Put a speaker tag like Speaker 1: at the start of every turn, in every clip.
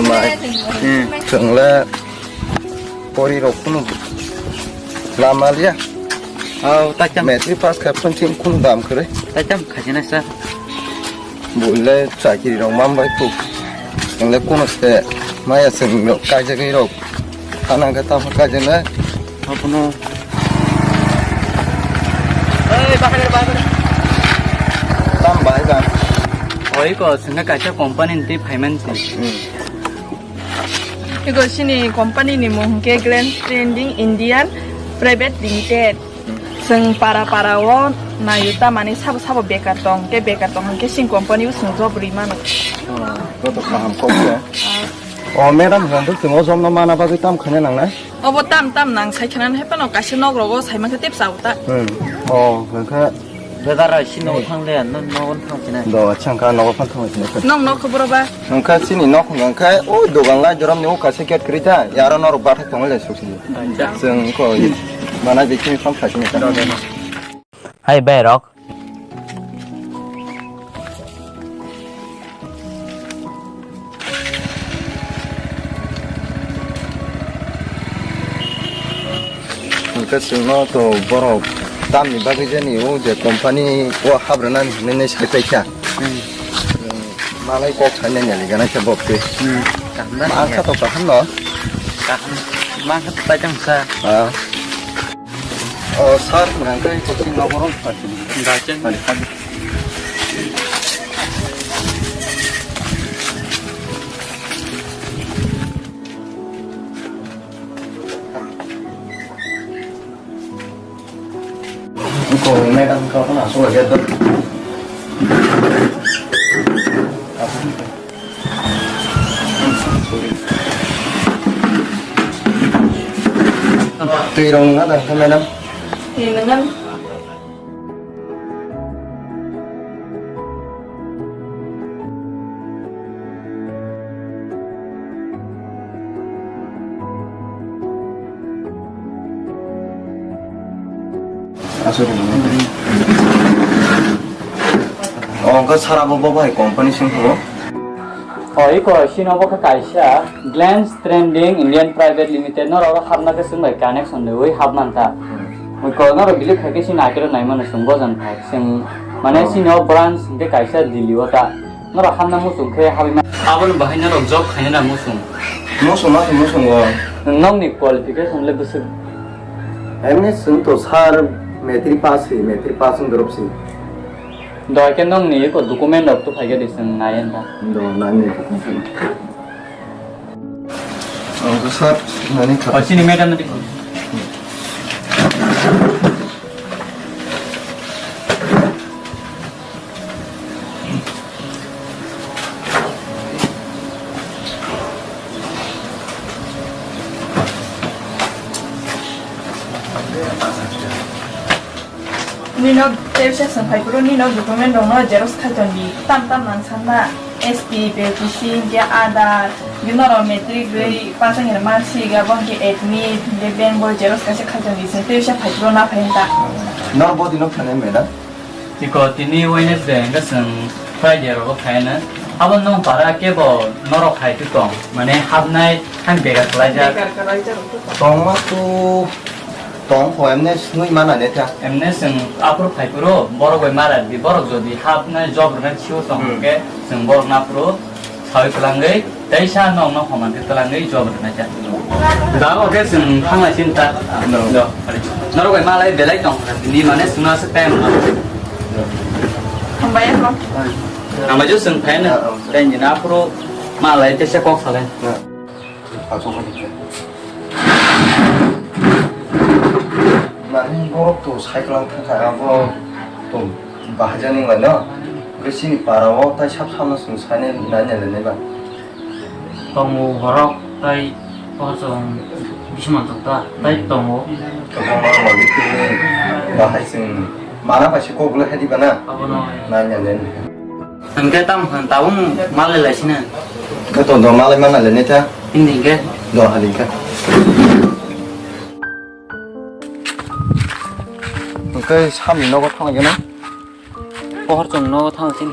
Speaker 1: mai thường là body rộng cũng làm mà liá
Speaker 2: ta chăm
Speaker 1: mẹ thì phát khắp phân chim cũng làm cái đấy
Speaker 2: ta chăm khai trên này sao
Speaker 1: buổi lễ trải kỳ đồng mắm với phụ những lễ cũng sẽ mai sừng độ cài cho cái đầu khả năng cái tao cài cho đấy
Speaker 2: apa no bahaya
Speaker 1: tam bài kan
Speaker 2: 이거 생각하자 컴퍼니인데 파이낸스
Speaker 3: 이것이 컴퍼니니 몽게 Grand Trending Indian Private Limited sing para-parawo na yuta mani sabo bekatong ke bekatong ke sing company usung job rimano
Speaker 1: 그것도 다 함께 매담 현도 등어 좀 넘어나 봐도 땀 그냥 나네
Speaker 3: 어버 땀 낭 사이켜는 해빠노 가시노 그러고 사이만 그때 싸우다
Speaker 1: 그러니까
Speaker 2: 내가라 신호 상례 너는 상지네
Speaker 1: 너 잠깐 너가 판통을 지냈어
Speaker 3: 너 그거 봐
Speaker 1: 그러니까 신이 너 그러니까 도강라 저럼 너 가서 겟 그리다 야라 너로 바닥 통을 내서 혹시 ซึ่งก็만화 비키니 펌 파시니까
Speaker 2: hay bè rock
Speaker 1: 그러니까ซึ่ง또 버럭 땀이 바기 전에 이제 컴퍼니 와 하브르난 내내 살빼캬 말이 꼭 찾는 얘기가 제법지 많다도 또 한너
Speaker 2: mang hết tay trong xa
Speaker 1: 사람이랑 그 혹시 너보러
Speaker 2: 나 chân
Speaker 1: 이거 매달 그거 나 소리겠다 tùy đồng nó thành cái năm
Speaker 3: thì ngân
Speaker 1: 그 사람 봐봐 컴퍼니 신고
Speaker 2: 이거 신호가 가이샤 Glance Trending Indian Private Limited 너로 합나게 쓴 거야 커넥션데 왜 합만다 이거 너로 빌립 하게 신 아기로 나이만 쓴 거잖아 생 만에 신호 브랜드 데 가이샤 딜리오다 너로 합나 무슨 그 합이만 합은 바이나로 잡 하이나 무슨
Speaker 1: 무슨 거
Speaker 2: 너니 퀄리피케이션 레벨스
Speaker 1: एमने सुन तो सार मैत्री पास ग्रुप से
Speaker 2: 너 이렇게 너니 이거 도쿠멘트 업도 하게 됐으면 나연다
Speaker 1: 너 나니 그 사र 나니 가
Speaker 2: 신이 매담들이
Speaker 3: Nino terusnya sampai perlu Nino dokumen dong no jeros kajon di tam nang sana SP BPC dia ada metrik dari pasang yang masih gabung di admit di bank boleh jeros kasih kajon di sini terusnya sampai perlu napa hendak
Speaker 1: 너 body no 편해 매다
Speaker 2: 이거 디니 웨네스데 것은 프라이저로 파이나 한번 너무 바라게 뭐 너로 가이드도 만에 합나이 한 배가 클라자
Speaker 1: 동마 동 호엠네 스누이 만나 내자
Speaker 2: 엠네슨 앞으로 파이프로 뭐라고 말하지 뭐라고 저디 합나이 잡으면 치워서 게 승복 앞으로 사회 클랑게 대샤 너무 험한데 클랑게 잡으면 나자 나로 개슨 항상 진짜 너 너로 왜 말해 belai dong ini mana semua stem
Speaker 3: Membayar kok
Speaker 2: nama juga sengpen dan jadi 앞으로 말해 대체 꼭 살래
Speaker 1: 나는 고럽도 사이클랑 타가고 또 바하자는 거는 그 신이 바라고 다 샵 사는 순산에 나냐는 내가
Speaker 2: 동우 허락 따이 어서 무슨 말도 따이 동우
Speaker 1: 그거만 어디 때문에 바하신 많아봐시 고글을 해디거나 나냐는
Speaker 2: Enggak tahu malah lah sini.
Speaker 1: 그것도 너 말에 만날래 내가
Speaker 2: Ini enggak.
Speaker 1: 너 하니까 그 참이 너가 타나게나
Speaker 2: Pohon cong no tahu sini.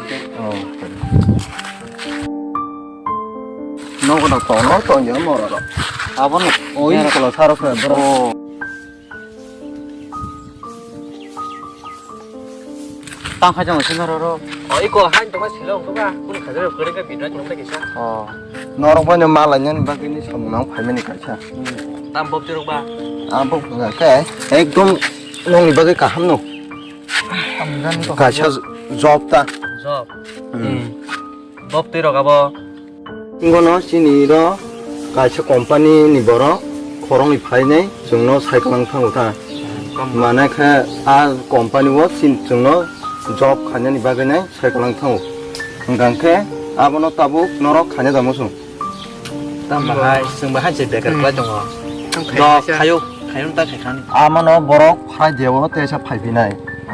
Speaker 1: 너보다 더 넣었던 게 뭐라라. 아버는 오이 걸로 살았어요. 뭐라.
Speaker 2: 땅 하자고 생각하러.
Speaker 4: 이거 한 동안 실력 누가 우리 가족을 그러니까 믿는 좀 되겠어.
Speaker 1: 너랑 보면 말하는 바뀌니 성능 팔면이니까 차.
Speaker 4: 땀 법대로 봐.
Speaker 1: 안 보고 cái एकदम 농이 버들 까 함노. 가셔 접다.
Speaker 4: 저. 법대로 가봐.
Speaker 1: 이거는 신이로 가셔 컴퍼니 니버로 코롱이 파이네 정로 사이클랑 타고다. 만약에 아 컴퍼니와 신 정로 job 가냐니 바그네 사이클랑 타고. 그러니까 아버노 따복 너로 가냐다 무슨.
Speaker 4: 땀 봐. 승부 한 집에 갈 거야 정어. 너 가요. 가요 딱 가니.
Speaker 1: 아마노 버럭 파이 되어로 대사 파이비나이.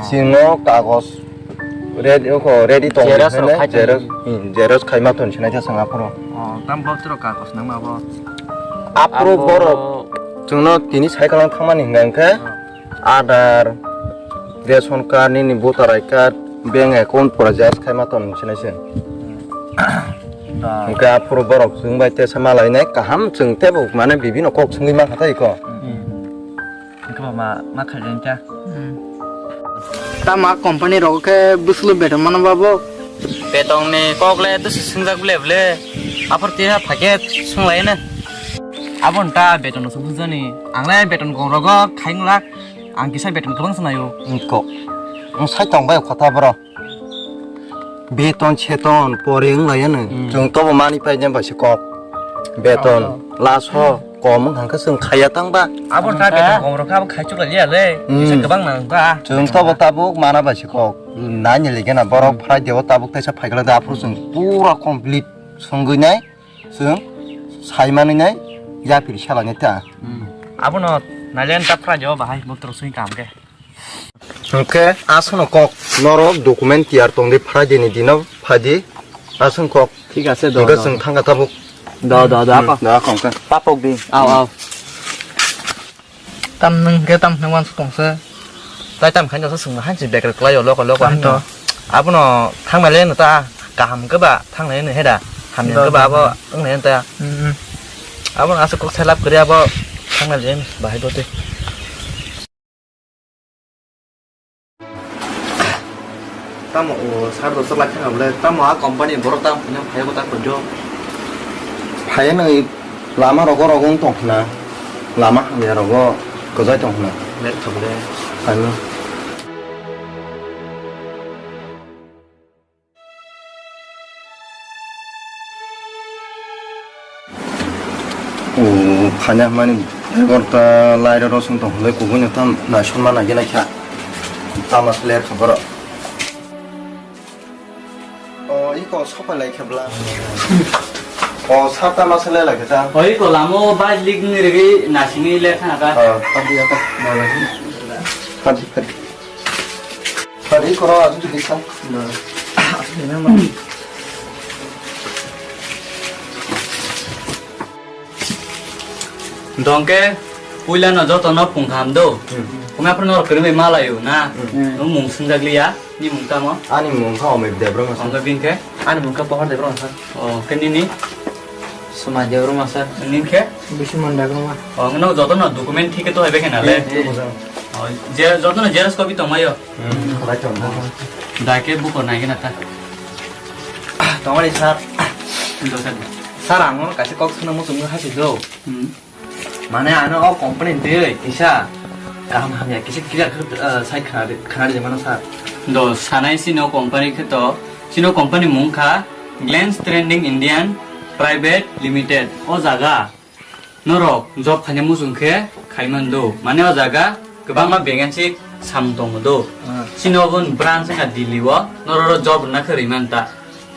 Speaker 1: 신로 까고스 레디 거 레디 동 제러스 카이마톤 지나자 상앞으로
Speaker 4: 땀 법대로 가고 너무 봐.
Speaker 1: 앞으로 버럭 정로 디니 사이클랑 타만 인간케 아다르 레손 카니 보타라이 카 뱅 어카운트 프로젝트 카이마톤 지나신 그러니까 앞으로 버럭 정바이 때 사말라이네 까함 정태복 만에 비비노 꼭 승리만 하다 이거
Speaker 4: 그거 막 할렌자.
Speaker 5: Tama company ro ke buslu beton mana babo
Speaker 2: Betong ni kokle tu sengjak bele. Apor tiha paket sunglai ne.
Speaker 4: Abon ta beton subujani. Anglai beton gongrogo kainglak. Angkisa beton kebang senayo.
Speaker 1: 이거 사이통 바이 과타 버럭 베톤 체톤 보링 라이는 정도 많이 빠진 바시고 베톤 라서 검은 한 것은 가야 땅바
Speaker 4: Abon ta beton gongrogo abon kai chukal ya le. Bisa kebang nang ka.
Speaker 1: 정도 따복 많아 바시고 난 일리게나 버럭 파라 되어 따복 대사 파이글다 앞으로 좀 뿌라 컴플릿 성근에 ซึ่ง 사이만이네 야필 샤라네타
Speaker 4: Abon nalen ta prajo bahai mok terus sing kam ke.
Speaker 1: 오케이 아스노 꼭 너로 도쿠멘트 야르통데 파라디니 디노 파디 아슨 꼭
Speaker 5: ठीक আছে do
Speaker 1: 이것은 탕가 따복
Speaker 5: do apa
Speaker 1: 나 콩까
Speaker 5: papok di ao tam nang ke tam nang wan sutong se
Speaker 4: Ta tam khan jo sung han 집에 갈 거야 lo lo
Speaker 5: Kan to.
Speaker 4: Abon thang ma lên ta kam ke ba thang lên hết à. Ham ke ba ba ung lên ta. Abon asu kok selap kere apa thang ma lên bahai do te. Tamo sardo selak kan boleh tamo company borok tam punya bahai kota kerja.
Speaker 1: 파에는 라마로고 로공 동나 라마 하면로고 거자 동나
Speaker 4: Let boleh.
Speaker 1: 아니 오 파냐만이 에거르타 라이더로 승동 내 구분이 탐 나션만 하긴 하냐 타마스 레 커버러 이거 소팔 레이케블라 사타 마슬레 라게자
Speaker 2: Oi ko lamo ba lig ni regi nasini le khana ka.
Speaker 1: 어디 아까 나가지 파디 파디 걸어 아주 비싸
Speaker 2: Dongke puila no joto no pungkham do. Kome apro no kerme malayo na. No mung sengjak liya ni mung tamo.
Speaker 1: 아니 뭔가 오메 데브로
Speaker 2: Ongka bingke.
Speaker 4: Ani muka pohon de bro sar.
Speaker 2: Oh kenini
Speaker 5: suma de rumah sa
Speaker 2: ninke.
Speaker 5: bisu manda rumah
Speaker 2: Oh no joto no document thike to hoibe kena le. Oh je joto no jeros copy to mayo.
Speaker 1: 라이트 온다
Speaker 2: Dake book or nai kena ta.
Speaker 4: Tongani sar.
Speaker 2: Do sa.
Speaker 4: Sarang kasih kok senang musuh hasil do.
Speaker 2: Hmm.
Speaker 4: Mana ano komponen deh kisah. Kaham hamnya kisah kira saya kenal di mana sar.
Speaker 2: Do sanai sino company ke to sino company mung kha Glens Trending Indian Private Limited o jaga norok job khanya musung khe khaiman do mane o jaga kebangma vacancy sam dong do sino bun branch ka Delhi wa nororo job na khariman ta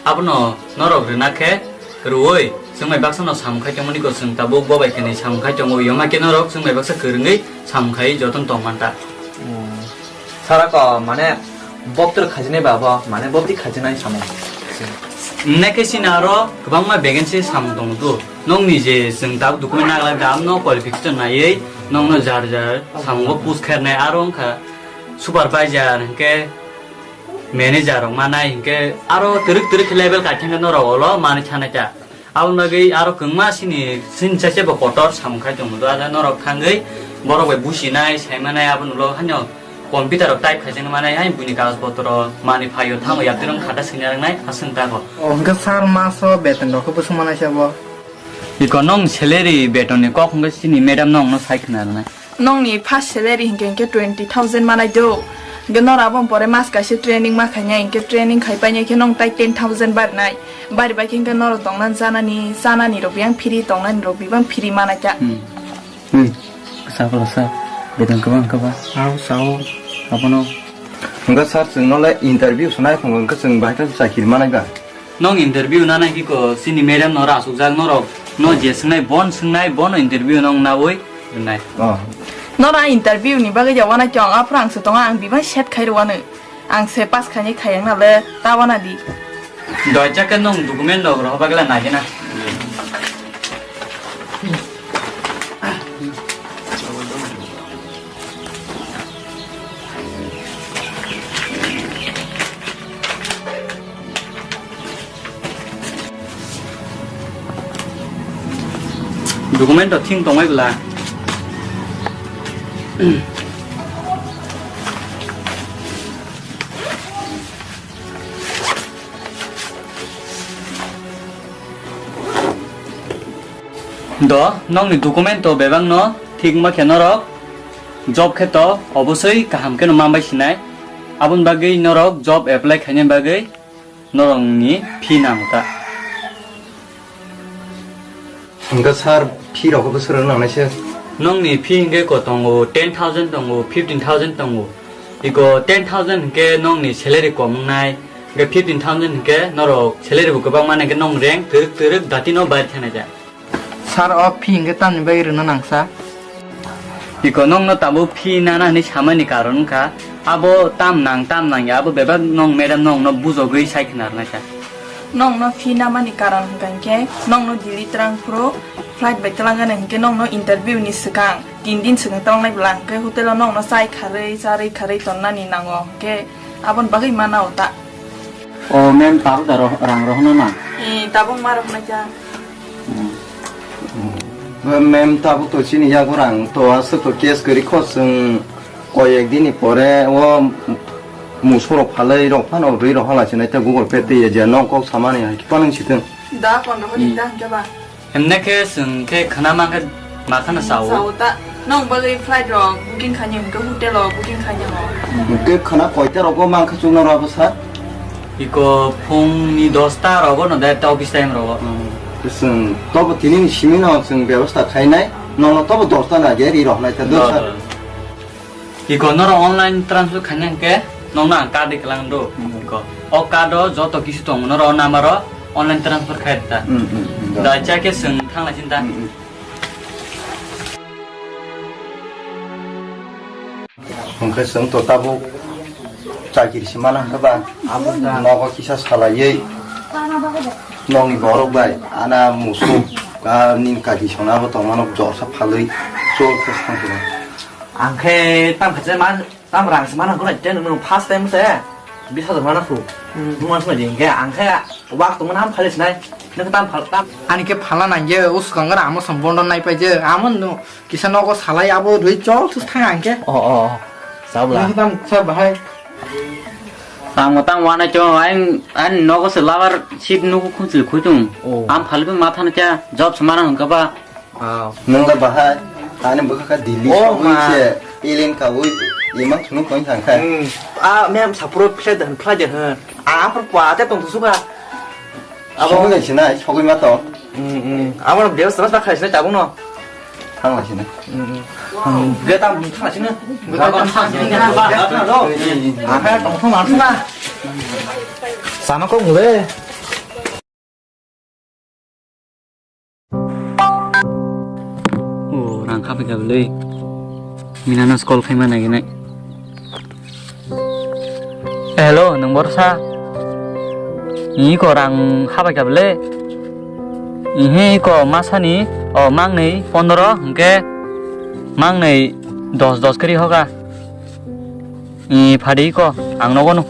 Speaker 2: abno norok rena khe ruoi sungmai baksa no sam khai chamoni ko sung ta bo bai kene sam khai chamo yoma ke norok sungmai baksa khurungai sam khai joton tongman ta
Speaker 4: Saraka mana bob들 가지네 봐봐. mana bob디 가지나이 참어.
Speaker 2: Neke sinaro kebangma vacancy samdong do nong ni je sing tab document na la dam no qualification na ye nong no jar samgo push kharne arong kha supervisor ke manager rong mana ke aro terik level ka thang no ro lo mane chana cha abon bagi aro kengma sini sin cece bo kotor samkai dong do ada norok thangai borok bai businai saimanai abon ulo hanyo computer of type khajeng manai hai buni kagas potro mani phayo thamo yaptirong khata sinarang nai hasung ta ko
Speaker 5: Ongke sar maso beton rok bu sumana siapa?
Speaker 2: iko nong salary beton ni kok ngai sini madam nong no sai khnar nai
Speaker 3: nong ni first salary hingke 20,000 manai do genor abon pore mas kaise training ma khanya inke training khai pai ke nong tai 10,000 bar nai bar bai kinga nor tongnan sanani ro biang free tongnan ro bibang free manai cha
Speaker 2: sa beton kaba
Speaker 5: Sao.
Speaker 2: abono
Speaker 1: hingga sar जोंनो ले इंटरव्यू सुनाय फंगो हंगा जों बाहाय जाखिर मानायगा
Speaker 2: nong interview nana kiko sini madam no ra sujak norok no je sungai bon interview nong na oi nai
Speaker 1: a
Speaker 3: nora interview ni bagai jawana chong aprang se tonga ang bibang set khai rwanu ang se pass khani khayang na le tawana di
Speaker 2: doja kan nong document log ro bagla na gena dokumen to thing tongai bla do nong ni dokumen to bebang no thik ma khenorok job kheto obosoi kaham ke no mambai sinai abun bagai norok job apply khane bagai norong ni fee namuta
Speaker 1: hingga sar fi rok bo soro nangnaise
Speaker 2: nong ni fee inge ko tongo 10,000 tongo 15,000 tongo iko 10,000 ke nong ni salary kom nai ge 15,000 ke norok salary bu gobang mane ke nong rank teruk dati no bai thana ja
Speaker 5: Sar of ping ke tan bai rena nangsa.
Speaker 2: iko nong no tabu fee nana ni samani karon ka abo tam nang ya abo beba nong madam nong no buzo gei sai khnar na cha
Speaker 3: nong no fi na mani karan hangke nong no dili trang pro flight bai telangan hangke nong no interview ni sekang din sekang tong nai blang ke hotel nong no sai khare tonna ni nango ke abon bagai mana uta
Speaker 2: o mem taru daro rang rohno na
Speaker 3: tabung marok na cha
Speaker 1: mem tabu to chini ya gorang to as to case kari khosung koyek dini pore o musoro phalai rok phano rei rok hala chinai ta google pay te je nong kok samani ha kipanang chiteng
Speaker 3: da kon ro ni da ke ba
Speaker 2: emne ke sung ke khana ma ke ma khana sawo
Speaker 3: sauta nong bagai flight ro booking khanyam ke hotel ro booking khanyam
Speaker 1: ke khana koite rok mang khachung na ro sa
Speaker 2: iko phung ni 10ta robo no da ta office time robo
Speaker 1: जों तब दिनैनि सिमिनाव जों बेबस्था खायनाय नंला तब दसता ना गेरि रहनाय ta दसा
Speaker 2: iko noro online transfer khanyang ke nongna card iklang do iko o card ro joto kisu tong noro namaro online transfer khaita da cha ke sung thangla cinta
Speaker 1: hongke जों to tabu chakir simana haba nogo kisa salai nongi borok bai ana musu ka nin ka ki sona bo tongmano jor sa phaloi chol khasang ko
Speaker 4: angke tam khaje man tam rang semana ko lai ten no past time se bisa mana fu nuan semua jengke angke waktu menam khalis nai nek tam
Speaker 5: Ani ke phala na je us kangara amo sambondon nai pai je amon no kisa no ko salai abo roi chol tus thang angke.
Speaker 4: oh sabla
Speaker 5: Ni tam sa bahai.
Speaker 2: tang wana cho an nogo se lavar ship nu ku khunsil khutung am phalbe matha na cha job samana hangka ba
Speaker 1: nongla bahai ane bukha ka dili oi che elen ka oi imang sunu koi sang khai
Speaker 4: mem sapro play je per kwa te tong tu suka
Speaker 1: abo ngai china chogoi ma to
Speaker 4: abo bel sama sa khalis na chabung no
Speaker 1: thang la china
Speaker 4: ge tam thang sini ge tam thang sini ga ba lo angke tong thong man na sama ko ngule
Speaker 2: rang kha ga le minana school khai ma nai hello nang borsa ni ko rang kha ga le ihe ko masani o mang nei 15 hingke mang nei 10 kari hoga i phadi ko ang no gono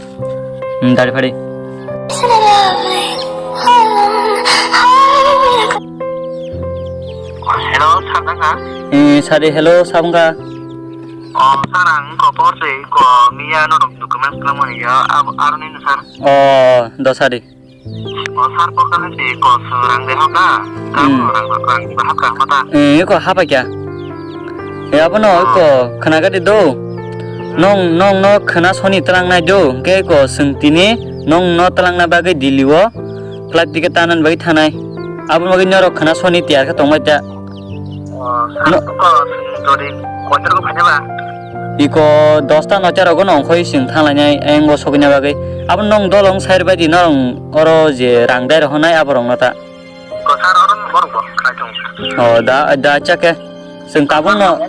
Speaker 2: dari phadi
Speaker 6: Hello, Sadanga.
Speaker 2: Sari hello sabungka.
Speaker 6: Sarang ko po si ko Mia no documents lang mo niya aron ni sir.
Speaker 2: Dosari.
Speaker 6: Sir po kan si ko sarang de hoka. Rang bahak ka mata.
Speaker 2: Ko hapa kya? Apno ko khana ga do. Nong no khana soni trang na do. Ke ko sungtini nong no trang na bagai diliwo. Flight ticket tanan bagai thanai. Apno bagai nyoro khana soni tiar ka tongma ja.
Speaker 6: No ko jodi koiter ko phane ba.
Speaker 2: Iko 10 ta nochar ogo nong khoi sing thanglai engo sogina bagai. Apno nong dolong sair bai di nong oro je rang dai honai aborong nata.
Speaker 6: Ko sar oron bor ko kaitung.
Speaker 2: Da chake. Sung tabung no.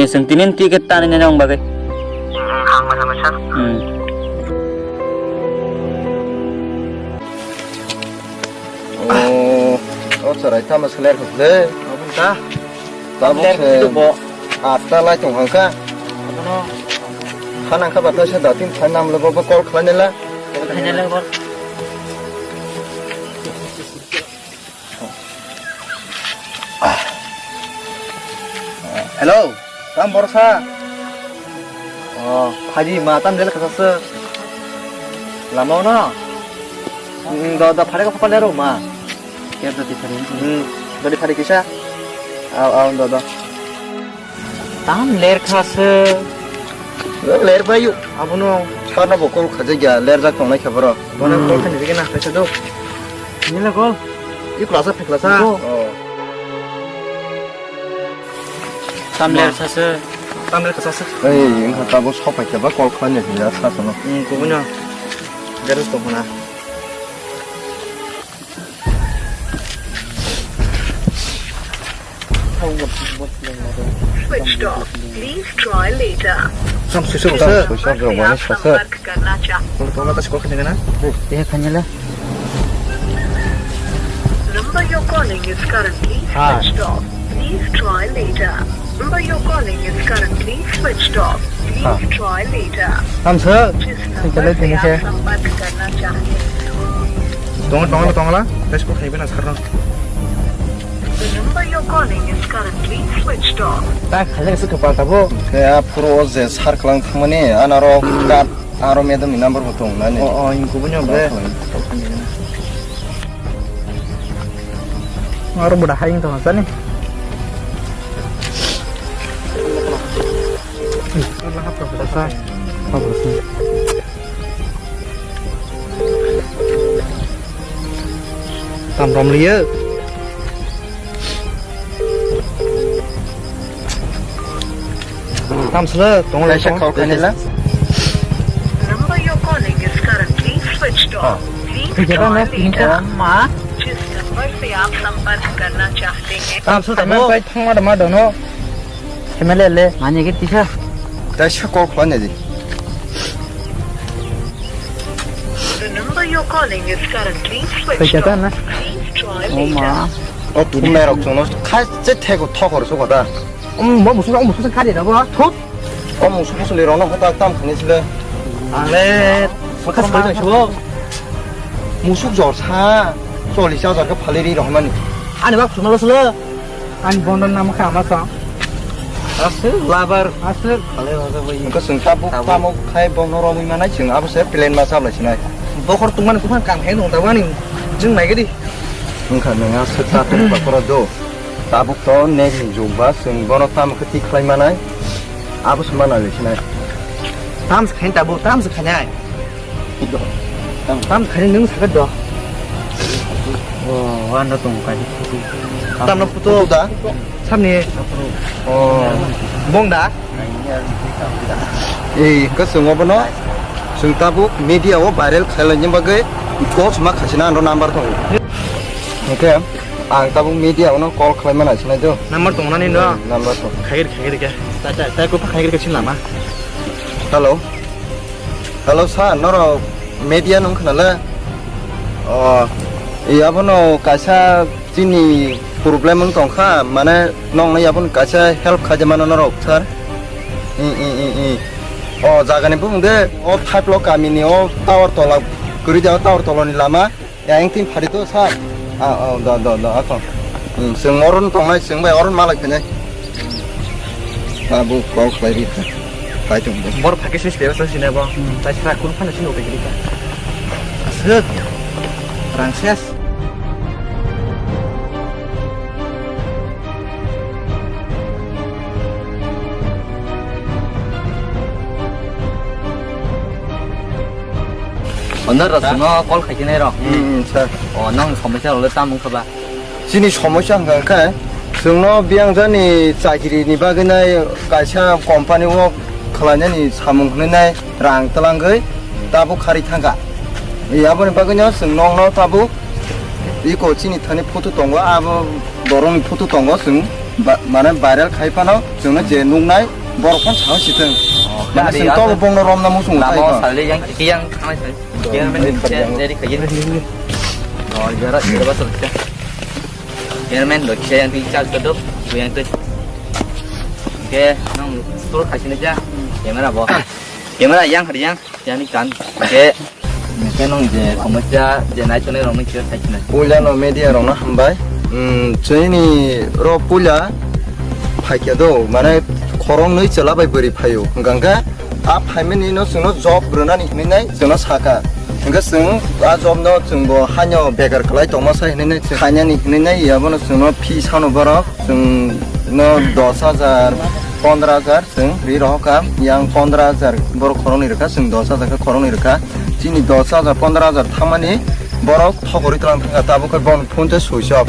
Speaker 2: Sung tinin ticket tanan nyong bagai.
Speaker 6: Hang ma sir.
Speaker 1: Sarai ta masalah khle abun ta tabuk se atta lai tong hangka abono khana ka bata se datin thanam logo ba call khanela hello tam borsa phaji ma tam del khasa lamau na da phare ka phapalero ma dari hari kisah, dodo.
Speaker 2: Tam ler khas,
Speaker 1: ler bayu, abu no, karena bokol kerja ya, ler jak tonglai khabaro. Mana kol kan jadi kena, pesa tu. Ini lah kol. Ini kelas apa kelas?
Speaker 2: tam ler khas,
Speaker 1: ini kata bos kau pakai apa kol kan ya, ya khas no.
Speaker 2: Kau punya,
Speaker 1: Garus tu mana?
Speaker 7: Switched off. Please try later.
Speaker 1: Sam susah, mana susah.
Speaker 7: संपर्क करना चाहते
Speaker 1: Kalau tolong kasih kol kan dengan
Speaker 2: dia khanyala.
Speaker 7: number you're calling is currently switched off. Please try later. Number you're calling is currently switched off. Please try later.
Speaker 1: Sam sir,
Speaker 7: जिस नंबर से आप संपर्क करना चाहते हैं
Speaker 1: tolong lah, kasih kol kan sekarang.
Speaker 7: the number you're calling is currently switched off.
Speaker 1: Tak, hanya sesuatu kepala tahu. Kayak pro ze sar kelang kemana? Anaro kat, aro medam ini number betul, nani. Ini kubunya ber. Aro budak haing tuh masa nih. Allah apa berasa? Apa berasa? Tam liya. Tam sila, tunggu lagi kau kanila.
Speaker 7: Number you're calling is currently switched off. Please try later. जिस नंबर से आप संपर्क करना चाहते हैं
Speaker 1: Tam sila, tamu. Kau tengah ada dono.
Speaker 2: Kemana le? Mana gitu sih?
Speaker 1: Dah sih kau kan jadi.
Speaker 7: the number you're calling is currently switched off. Please try later.
Speaker 1: tu merok jono. Kau cetek kau harus kau
Speaker 2: 무슨 칼이라고? 톳?
Speaker 1: musuh lirono kau tam kini sila.
Speaker 2: 알레.
Speaker 1: Makas kau dah coba. Musuh jorsa. Soalnya siapa jaga paleri rohman.
Speaker 2: 아니 막 주말로 쓸어. 아니 본돈 나무 가마서.
Speaker 1: Asal labar.
Speaker 2: 아슬.
Speaker 1: Kau sengkapu kamu kai bono romi mana cing apa saya pilihan masa belah sini.
Speaker 2: Bokor tuman kuman kang henung tawani. Jeng naik di.
Speaker 1: Engkau nengar setapu bakor do. Tabuk to nek jumpa seng bono tam ketik klay mana. Apa semana di sini.
Speaker 2: 다음 스 칸다 뭐 다음 스 칸냐? 다음 칸이 능 사거든. 와, 나 동까지.
Speaker 1: Tam na puto da.
Speaker 2: 참니. 몽다.
Speaker 1: Kau sengau bono. Seng tabuk media o viral khailanya bagai. Kau cuma kasih nando number tu. Oke. Ang tabuk media ono call klay mana sini tu.
Speaker 2: 남말 동안이 너.
Speaker 1: Number tu.
Speaker 2: 가게. 자, 그 가게 그 친나마.
Speaker 1: Hello. Hello sir, noro media nung kenal. Iya bono kasa sini problem nung tongkha mana nong ya pun kasa help kaja mana noro sir. Jaga ni pun deh. Type lo kami ni tower tolak kerja tower tolak ni lama. Yang tim hari tu sir. Da. Apa? जों अरन दंनाय जोंबाय अरन मालाय फैनाय आबो कल खालायरि फाय दं
Speaker 4: बर फाकेसनि स्टेबो सिनाबो जायफ्रा कुन फाननो सिनो बेगिरिका आसो रांसेस
Speaker 2: 오늘 러스너 꼴 가긴 해라.
Speaker 1: 자
Speaker 2: 넌 সমস্যা를 따문 거봐.
Speaker 1: 지니 সমস্যা가 가 जोंनो बियांजानि चागिरिनि बागैनाय गायसा कम्पानियाव खालायनायनि सामुं होनाय रां तलांगै दाबो खारि थांगा याबोनि बागैनो जोंनो दाबो इको चिनि थानि फटो दङ आबो बर'नि फटो दङ जों माने भाइरेल खायफानाव जोंनो जे नुनाय बर'फोर साव सिथों माने जों तो बंनो रमना मुसुं
Speaker 2: 나머 살리 양 기양 강아지. 기양면 내리 가긴. 저라 이거 봤어. 얘는 너 기양 뒤잘 거도 그냥 뜻. 이게 넌 스토어 가시는 자. 얘만아 뭐. 얘만아 양 하리양. 양이 간. 이게 걔는 이제 고모자 이제 나이전에 너무 기억 사기는.
Speaker 1: 폴야노 메디아로나 한바이 저희니 로 폴야 파이켜도 만에 거롱의 절라바이 버리 파요 그러니까 아 파이면이 너 쓰노 job 그러나니 힘이네 저너 사가 그러니까 승아 job너 증뭐 한여 베거 클라이 도마사 힘이네 한여니 힘이네 야보는 쓰노 피 사노 버럭 승너 10000 15000 승 리로가 양 15000 버럭 거롱이 이렇게 승 10000 거롱이 이렇게 지니 10000 15000 타마니 버럭 터거리 들어간 평가 따보고 본 폰트 소샵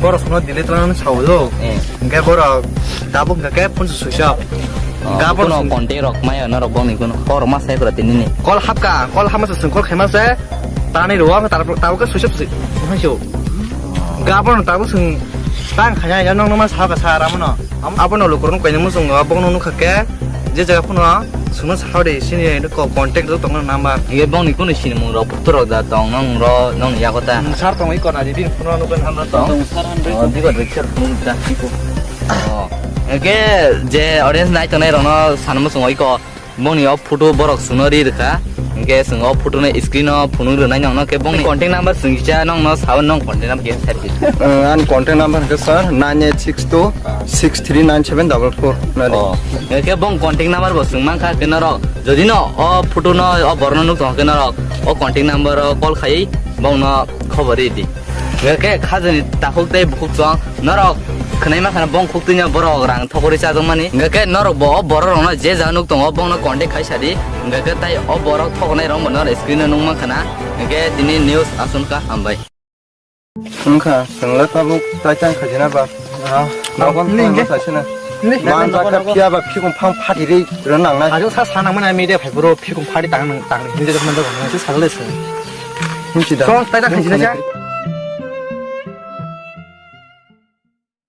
Speaker 4: बर सुनो दिले तलान छाउदो गे बर दाबो गे फोन सुशा
Speaker 2: गाबो न कन्टे रक माय न रक बनि कुन पर मा साइ करते नि
Speaker 4: कल हामा से कल खेमा से तानै रवा ताबो के सुशा हाइसो गाबो न ताबो जों तां खाया या नंग मा सागा सारामन आबो न लोकरन कयन मुसुङ बंग नु खके जे जगह फुन सुनो सावदे सिनि कन्टेक्ट द तंग नम्बर
Speaker 2: 이게 뻥이 꾸는 시는 뭐 러프트로 다 똥는 너 야고다
Speaker 4: सार तंग इकना दिदिन फुन नु गन हमरा तंग
Speaker 2: 어디가 렉처 보는다 이거 이게 제 어렌스 나이트 내로는 사는 무슨 이거 뭐니 포토 버럭 수너리 이렇게 이게 승어 포토네 스크린어 보는 나이 나나 게 뻥이 컨택 넘버 승기자 너너 사원 너 컨택 넘버 게 세트
Speaker 1: an contact number ke sir 9862 639744 nari
Speaker 2: 이게 뻥 컨택 넘버 뭐 승만카 그너러 যদি ন ফটো ন বর্ণন তোমাকে নর কন্ট্যাক্ট নাম্বার কল খাই বং ন খবরই দি কে খাজনি তাখুকতে বুকজং নর খনাইমা খানা বং খুকতিnya বড় রাং থকরি চাজং মানি কে নর বড় রং যে জানুক দङ বং ন কন্ট্যাক্ট খাই সাদি কে তাই বড় থকনাই রং নর স্ক্রিন নুং मा खाना কে দিনি নিউজ আসুনকা हामबाय
Speaker 1: nka sangla tabu taitang khajina ba nagon ninge sachina 만 자카 피아바 피곤 팡 파디리 런낭나
Speaker 4: 아주 사나만 미디어 100% 피공 파리 땅 힘들어 만다고 사실les어
Speaker 1: 힘지다
Speaker 4: 저 따다 가지나자